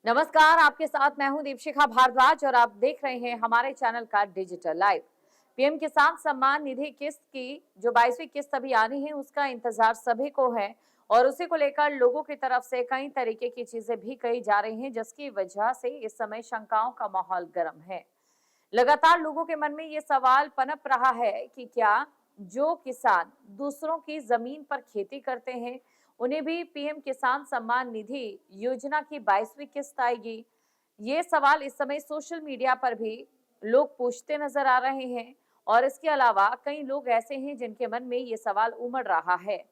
नमस्कार, आपके साथ मैं हूं दीपशिखा भारद्वाज और आप देख रहे हैं हमारे चैनल का डिजिटल लाइव। पीएम किसान सम्मान निधि किस्त की जो 22वीं किस्त अभी आनी है उसका इंतजार सभी को है और उसी को लेकर लोगों की तरफ से कई तरीके की चीजें भी कही जा रही हैं, जिसकी वजह से इस समय शंकाओं का माहौल गर्म है। लगातार लोगों के मन में ये सवाल पनप रहा है कि क्या जो किसान दूसरों की जमीन पर खेती करते हैं उन्हें भी पीएम किसान सम्मान निधि योजना की 22वीं किस्त आएगी। ये सवाल इस समय सोशल मीडिया पर भी लोग पूछते नजर आ रहे हैं और इसके अलावा कई लोग ऐसे हैं जिनके मन में ये सवाल उमड़ रहा है।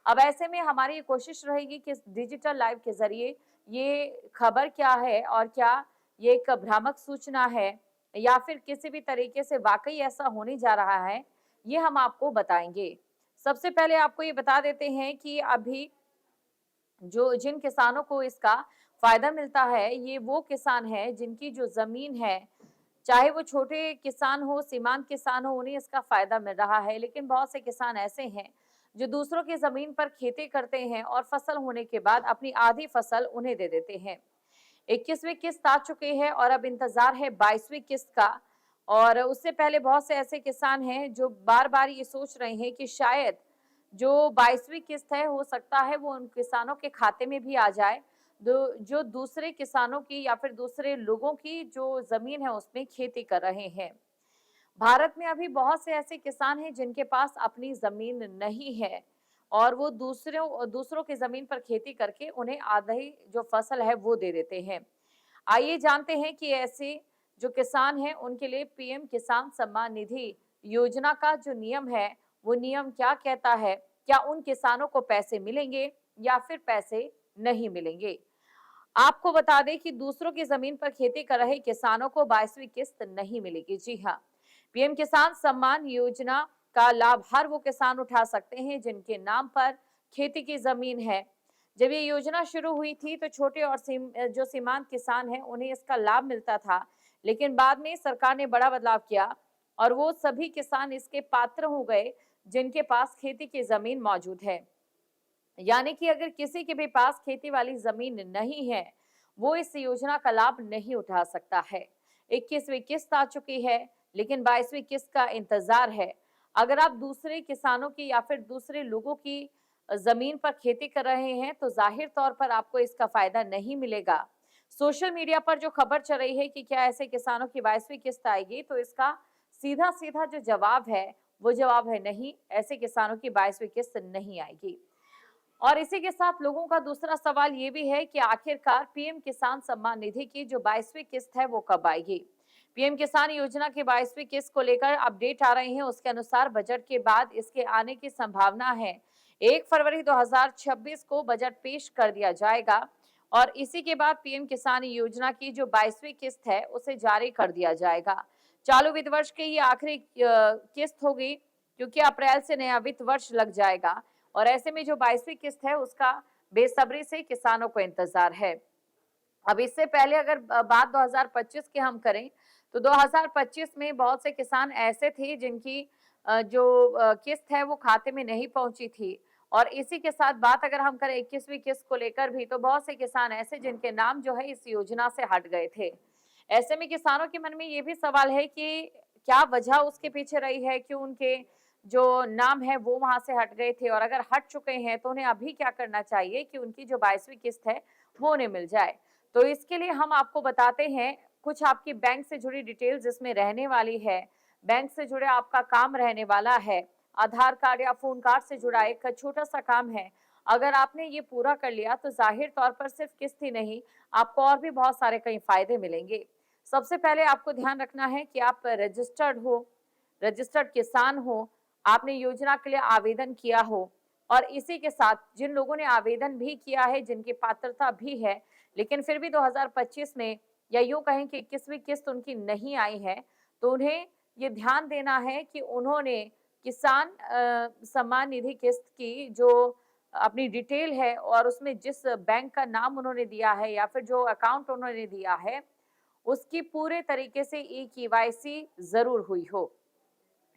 अब ऐसे में हमारी ये कोशिश रहेगी कि डिजिटल लाइव के जरिए ये खबर क्या है और क्या ये एक भ्रामक सूचना है या फिर किसी भी तरीके से वाकई ऐसा होने जा रहा है, ये हम आपको बताएंगे। सबसे पहले आपको ये बता देते हैं कि अभी जो जिन किसानों को इसका फायदा मिलता है, ये वो किसान है जिनकी जो जमीन है, चाहे वो छोटे किसान हो, सीमांत किसान हो, उन्हें इसका फायदा मिल रहा है। लेकिन बहुत से किसान ऐसे हैं जो दूसरों की जमीन पर खेती करते हैं और फसल होने के बाद अपनी आधी फसल उन्हें दे देते हैं। 21वीं किस्त आ चुकी है और अब इंतजार है 22वीं किस्त का। और उससे पहले बहुत से ऐसे किसान हैं जो बार बार ये सोच रहे हैं कि शायद जो 22वीं किस्त है हो सकता है वो उन किसानों के खाते में भी आ जाए जो दूसरे किसानों की या फिर दूसरे लोगों की जो जमीन है उसमें खेती कर रहे हैं। भारत में अभी बहुत से ऐसे किसान हैं जिनके पास अपनी जमीन नहीं है और वो दूसरों दूसरों की जमीन पर खेती करके उन्हें आधी जो फसल है वो दे देते हैं। आइए जानते हैं कि ऐसे जो किसान हैं उनके लिए पीएम किसान सम्मान निधि योजना का जो नियम है वो नियम क्या कहता है। क्या उन किसानों को पैसे मिलेंगे या फिर पैसे नहीं मिलेंगे। आपको बता दें कि दूसरों की जमीन पर खेती कर रहे किसानों को 22वीं किस्त नहीं मिलेगी। जी हाँ, पीएम किसान सम्मान योजना का लाभ हर वो किसान उठा सकते हैं जिनके नाम पर खेती की जमीन है। जब ये योजना शुरू हुई थी तो छोटे और जो सीमांत किसान हैं उन्हें इसका लाभ मिलता था, लेकिन बाद में सरकार ने बड़ा बदलाव किया और वो सभी किसान इसके पात्र हो गए जिनके पास खेती की जमीन मौजूद है। यानी कि अगर किसी के भी पास खेती वाली जमीन नहीं है, वो इस योजना का लाभ नहीं उठा सकता है। 21वीं किस्त आ चुकी है, लेकिन 22वीं किस्त का इंतजार है। अगर आप दूसरे किसानों की या फिर दूसरे लोगों की जमीन पर खेती कर रहे हैं, तो जाहिर तौर पर आपको इसका फायदा नहीं मिलेगा। सोशल मीडिया पर जो खबर चल रही है कि क्या ऐसे किसानों की 22वीं किस्त आएगी, तो इसका सीधा सीधा जो जवाब है, वो जवाब है नहीं, ऐसे किसानों की 22वीं किस्त नहीं आएगी। और इसी के साथ लोगों का दूसरा सवाल ये भी है कि आखिरकार पीएम किसान सम्मान निधि की जो 22वीं किस्त है वो कब आएगी। पीएम किसान योजना की 22वीं किस्त को लेकर अपडेट आ रहे हैं, उसके अनुसार बजट के बाद इसके आने की संभावना है। 1 फरवरी 2026 को बजट पेश कर दिया जाएगा और इसी के बाद पीएम किसान योजना की जो 22वीं किस्त है उसे जारी कर दिया जाएगा। चालू वित्त वर्ष की ये आखिरी किस्त होगी, क्योंकि अप्रैल से नया वित्त वर्ष लग जाएगा और ऐसे में जो 22वीं किस्त है उसका बेसब्री से किसानों को इंतजार है। अब इससे पहले अगर बात 2025 की हम करें तो 2025 में बहुत से किसान ऐसे थे जिनकी जो किस्त है वो खाते में नहीं पहुंची थी। और इसी के साथ बात अगर हम करें 21वीं किस्त को लेकर भी, तो बहुत से किसान ऐसे जिनके नाम जो है इस योजना से हट गए थे। ऐसे में किसानों के मन में ये भी सवाल है कि क्या वजह उसके पीछे रही है, क्यों उनके जो नाम है वो वहां से हट गए थे और अगर हट चुके हैं तो उन्हें अभी क्या करना चाहिए कि उनकी जो 22वीं किस्त है वो उन्हें मिल जाए। तो इसके लिए हम आपको बताते हैं कुछ आपकी बैंक से जुड़ी डिटेल्स इसमें रहने वाली है। बैंक से जुड़े आपका काम रहने वाला है। आधार कार्ड या फोन कार्ड से जुड़ा एक छोटा सा काम है। अगर आपने ये पूरा कर लिया तो जाहिर तौर पर सिर्फ किस्त ही नहीं, आपको और भी बहुत सारे कई फायदे मिलेंगे। सबसे पहले आपको ध्यान रखना है कि आप रजिस्टर्ड हो, रजिस्टर्ड किसान हो, आपने योजना के लिए आवेदन किया हो और इसी के साथ जिन लोगों ने आवेदन भी किया है, जिनकी पात्रता भी है, लेकिन फिर भी 2025 में या यूं कहें कि 21वीं किस्त उनकी नहीं आई है, तो उन्हें ये ध्यान देना है कि उन्होंने किसान सम्मान निधि किस्त की जो अपनी डिटेल है और उसमें जिस बैंक का नाम उन्होंने दिया है या फिर जो अकाउंट उन्होंने दिया है उसकी पूरे तरीके से ई-केवाईसी जरूर हुई हो।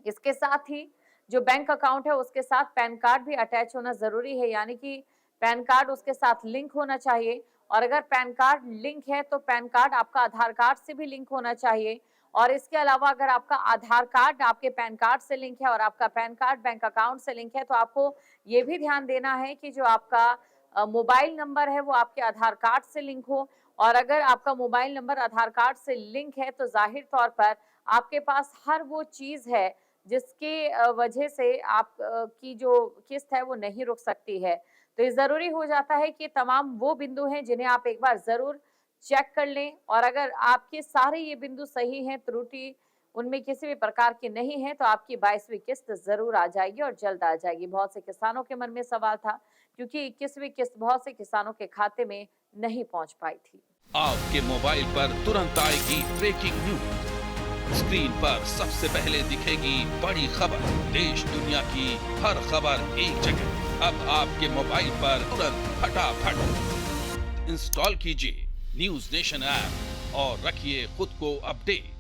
इसके साथ ही जो बैंक अकाउंट है उसके साथ पैन कार्ड भी अटैच होना जरूरी है, यानी कि पैन कार्ड उसके साथ लिंक होना चाहिए और अगर पैन कार्ड लिंक है तो पैन कार्ड आपका आधार कार्ड से भी लिंक होना चाहिए। और इसके अलावा अगर आपका आधार कार्ड आपके पैन कार्ड से लिंक है और आपका पैन कार्ड बैंक अकाउंट से लिंक है, तो आपको ये भी ध्यान देना है कि जो आपका मोबाइल नंबर है वो आपके आधार कार्ड से लिंक हो। और अगर आपका मोबाइल नंबर आधार कार्ड से लिंक है तो जाहिर तौर पर आपके पास हर वो चीज है जिसके वजह से आप की जो किस्त है वो नहीं रुक सकती है। तो ये जरूरी हो जाता है कि तमाम वो बिंदु हैं जिन्हें आप एक बार जरूर चेक कर लें। और अगर आपके सारे ये बिंदु सही हैं, त्रुटि उनमें किसी भी प्रकार की नहीं है, तो आपकी 22वीं किस्त जरूर आ जाएगी और जल्द आ जाएगी। बहुत से किसानों के मन में सवाल था क्योंकि 21वीं किस्त बहुत से किसानों के खाते में नहीं पहुंच पाई थी। आपके मोबाइल पर तुरंत आएगी ब्रेकिंग न्यूज। स्क्रीन पर सबसे पहले दिखेगी बड़ी खबर। देश दुनिया की हर खबर एक जगह। अब आपके मोबाइल पर तुरंत फटाफट इंस्टॉल कीजिए न्यूज नेशन ऐप और रखिए खुद को अपडेट।